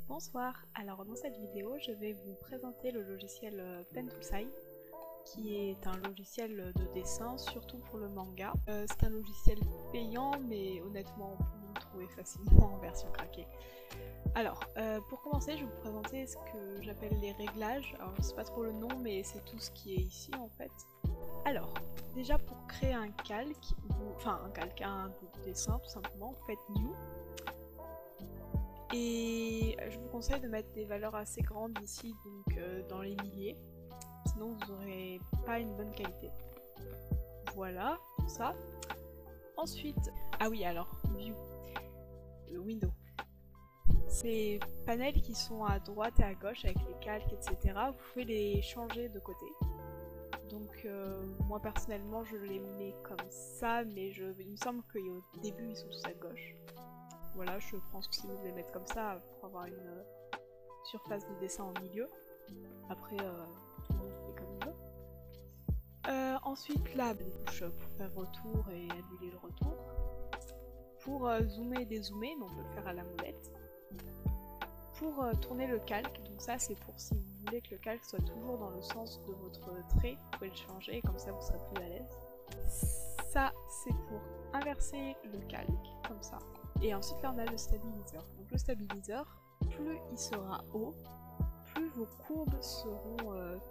Bonsoir, alors dans cette vidéo je vais vous présenter le logiciel Pen2Sci qui est un logiciel de dessin surtout pour le manga. C'est un logiciel payant mais honnêtement on peut le trouver facilement en version craquée. Alors pour commencer je vais vous présenter ce que j'appelle les réglages. Alors je sais pas trop le nom mais c'est tout ce qui est ici en fait. Alors déjà pour créer un calque, un bout de dessin tout simplement, vous faites New. Et je vous conseille de mettre des valeurs assez grandes ici, donc dans les milliers, sinon vous n'aurez pas une bonne qualité. Voilà, pour ça. Ensuite, ah oui alors, View, Window. Ces panels qui sont à droite et à gauche avec les calques, etc., vous pouvez les changer de côté. Donc moi personnellement je les mets comme ça, mais il me semble qu'au début ils sont tous à gauche. Voilà, je pense que c'est mieux de les mettre comme ça pour avoir une surface de dessin au milieu. Après, tout le monde fait comme il veut. Ensuite, là, des touches pour faire retour et annuler le retour. Pour zoomer et dézoomer, mais on peut le faire à la molette. Pour tourner le calque, donc ça c'est pour si vous voulez que le calque soit toujours dans le sens de votre trait, vous pouvez le changer, comme ça vous serez plus à l'aise. Ça c'est pour inverser le calque, comme ça. Et ensuite là on a le stabiliseur. Donc le stabiliseur, plus il sera haut, plus vos courbes seront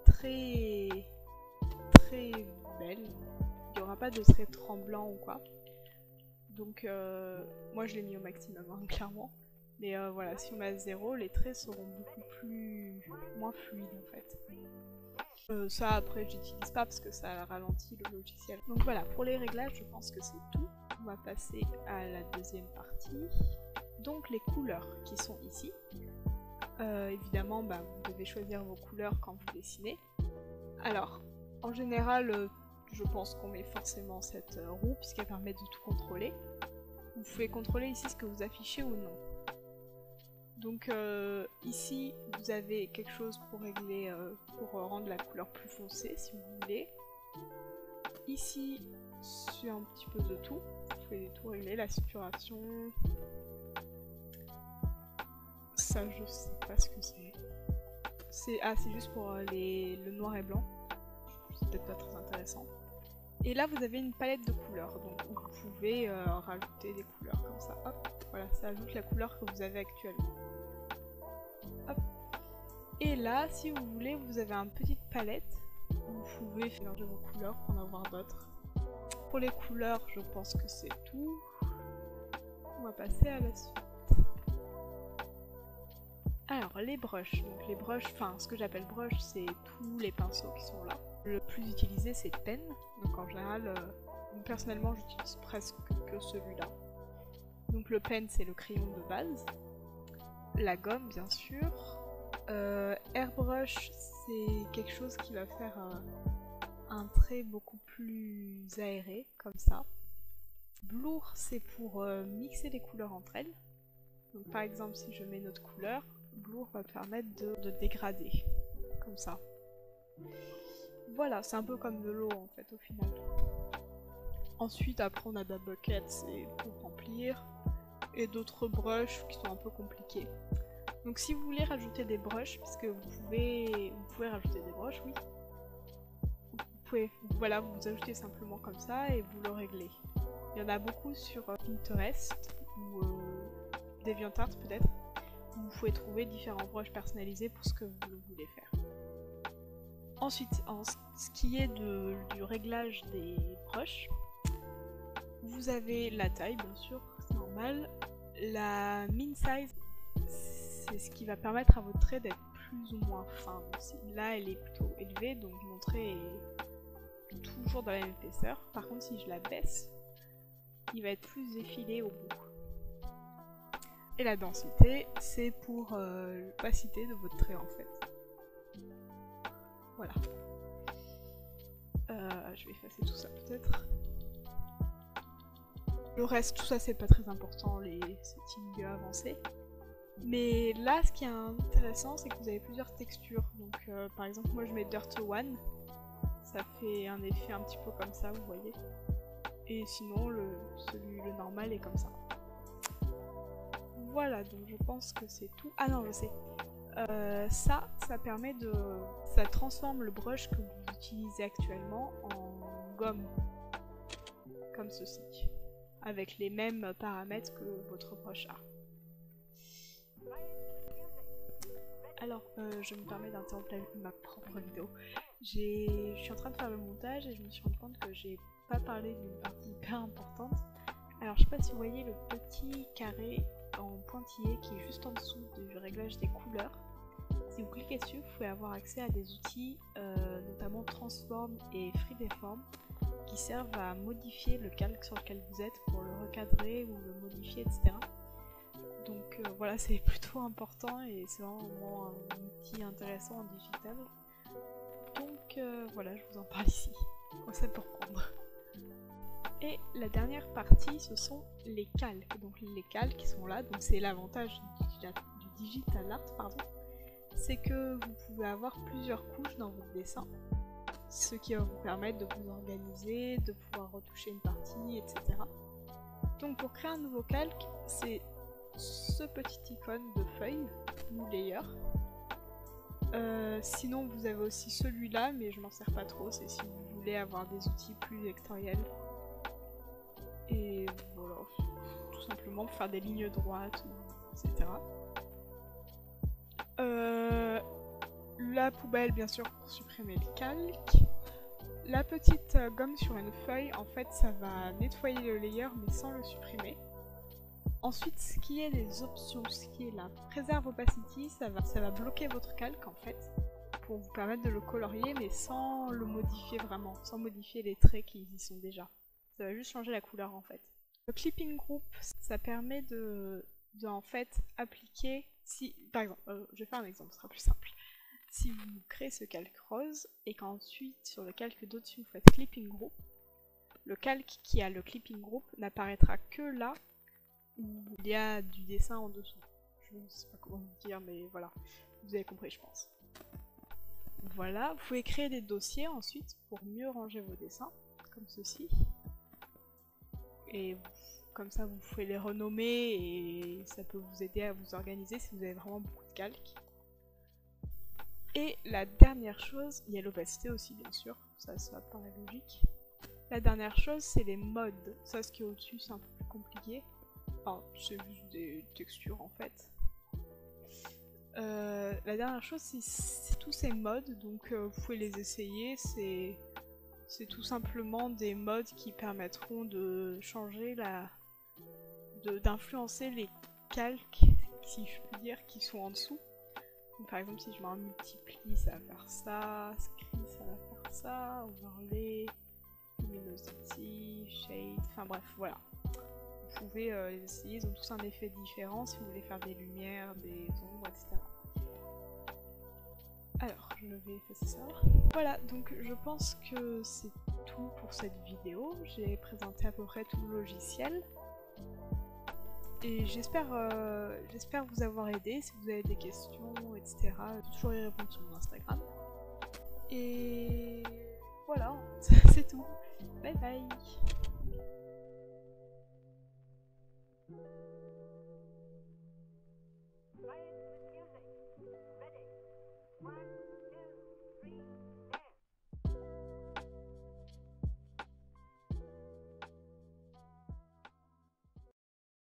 très belles. Il n'y aura pas de traits tremblants ou quoi. Donc moi je l'ai mis au maximum hein, clairement. Mais voilà, si on met à 0, les traits seront beaucoup moins fluides en fait. Ça après j'utilise pas parce que ça ralentit le logiciel. Donc voilà, pour les réglages je pense que c'est tout. On va passer à la deuxième partie. Donc les couleurs qui sont ici. Évidemment vous devez choisir vos couleurs quand vous dessinez. Alors en général je pense qu'on met forcément cette roue puisqu'elle permet de tout contrôler. Vous pouvez contrôler ici ce que vous affichez ou non. Donc ici vous avez quelque chose pour régler, pour rendre la couleur plus foncée si vous voulez. Ici c'est un petit peu de tout, vous pouvez tout régler, la saturation. Ça je sais pas ce que c'est. C'est juste pour le noir et blanc. C'est peut-être pas très intéressant. Et là vous avez une palette de couleurs, donc vous pouvez rajouter des couleurs comme ça. Hop, voilà, ça ajoute la couleur que vous avez actuellement. Hop. Et là, si vous voulez, vous avez une petite palette où vous pouvez mélanger vos couleurs pour en avoir d'autres. Pour les couleurs, je pense que c'est tout. On va passer à la suite. Alors, les brushes. Donc les brushes, ce que j'appelle brush, c'est tous les pinceaux qui sont là. Le plus utilisé, c'est pen. Donc en général, personnellement, j'utilise presque que celui-là. Donc le pen, c'est le crayon de base. La gomme, bien sûr. Airbrush, c'est quelque chose qui va faire un trait beaucoup plus aéré, comme ça. Blur, c'est pour mixer les couleurs entre elles. Donc par exemple, si je mets notre couleur, Blur va permettre de dégrader, comme ça. Voilà, c'est un peu comme de l'eau en fait au final. Ensuite, après on a la bucket, c'est pour remplir, et d'autres brushes qui sont un peu compliqués. Donc si vous voulez rajouter des brushes, puisque vous pouvez rajouter des brushes, oui. Vous pouvez, voilà, vous ajoutez simplement comme ça et vous le réglez. Il y en a beaucoup sur Pinterest ou DeviantArt peut-être. Vous pouvez trouver différents brushes personnalisés pour ce que vous voulez faire. Ensuite, en ce qui est du réglage des brushes, vous avez la taille bien sûr, c'est normal. La min size, c'est ce qui va permettre à votre trait d'être plus ou moins fin. Là elle est plutôt élevée, donc mon trait est toujours dans la même épaisseur. Par contre si je la baisse, il va être plus effilé au bout. Et la densité, c'est pour l'opacité de votre trait en fait. Voilà. Je vais effacer tout ça peut-être. Le reste, tout ça c'est pas très important, les settings avancés. Mais là, ce qui est intéressant, c'est que vous avez plusieurs textures. Donc par exemple, moi je mets Dirt One. Ça fait un effet un petit peu comme ça, vous voyez. Et sinon, le normal est comme ça. voilà, donc je pense que c'est tout. Ah non, je sais. Ça permet de... Ça transforme le brush que vous utilisez actuellement en gomme. Comme ceci. Avec les mêmes paramètres que votre brush a. Alors, je me permets d'interrompre ma propre vidéo. Je suis en train de faire le montage et je me suis rendu compte que j'ai pas parlé d'une partie hyper importante. Alors, je sais pas si vous voyez le petit carré en pointillé qui est juste en dessous du réglage des couleurs. Si vous cliquez dessus, vous pouvez avoir accès à des outils, notamment Transform et Freedeform, qui servent à modifier le calque sur lequel vous êtes pour le recadrer ou le modifier, etc. Donc voilà, c'est plutôt important et c'est vraiment un outil intéressant en digital. Donc voilà, je vous en parle ici. C'est pour prendre. Et la dernière partie, ce sont les calques. Donc les calques qui sont là, donc c'est l'avantage du digital art, pardon. C'est que vous pouvez avoir plusieurs couches dans votre dessin. Ce qui va vous permettre de vous organiser, de pouvoir retoucher une partie, etc. Donc pour créer un nouveau calque, c'est ce petit icône de feuille, New Layer. Sinon vous avez aussi celui-là, mais je m'en sers pas trop, c'est si vous voulez avoir des outils plus vectoriels. Et voilà, tout simplement pour faire des lignes droites, etc. La poubelle bien sûr pour supprimer le calque. La petite gomme sur une feuille, en fait ça va nettoyer le layer mais sans le supprimer. Ensuite, ce qui est les options, ce qui est la Preserve Opacity, ça va bloquer votre calque en fait, pour vous permettre de le colorier mais sans le modifier vraiment, sans modifier les traits qui y sont déjà. Ça va juste changer la couleur en fait. Le Clipping Group, ça permet de en fait appliquer, si par exemple, je vais faire un exemple, ce sera plus simple. Si vous créez ce calque rose et qu'ensuite sur le calque d'au-dessus vous faites Clipping Group, le calque qui a le Clipping Group n'apparaîtra que là où il y a du dessin en dessous. Je ne sais pas comment vous dire, mais voilà, vous avez compris je pense. Voilà, vous pouvez créer des dossiers ensuite pour mieux ranger vos dessins, comme ceci. Et comme ça vous pouvez les renommer et ça peut vous aider à vous organiser si vous avez vraiment beaucoup de calques. Et la dernière chose, il y a l'opacité aussi bien sûr, ça paraît logique. La dernière chose c'est les modes, ça ce qui est au-dessus c'est un peu plus compliqué. Enfin c'est juste des textures en fait. La dernière chose c'est tous ces modes, donc vous pouvez les essayer, c'est tout simplement des modes qui permettront de changer d'influencer les calques, si je puis dire, qui sont en dessous. Donc, par exemple, si je mets un multiplie, ça va faire ça, screen, ça va faire ça, overlay, luminosity, shade, enfin bref, voilà. Vous pouvez les essayer, ils ont tous un effet différent si vous voulez faire des lumières, des ombres, etc. Alors, je vais effacer ça. Voilà, donc je pense que c'est tout pour cette vidéo. J'ai présenté à peu près tout le logiciel. Et j'espère vous avoir aidé. Si vous avez des questions, etc., toujours y répondre sur mon Instagram. Et voilà, c'est tout. Bye bye.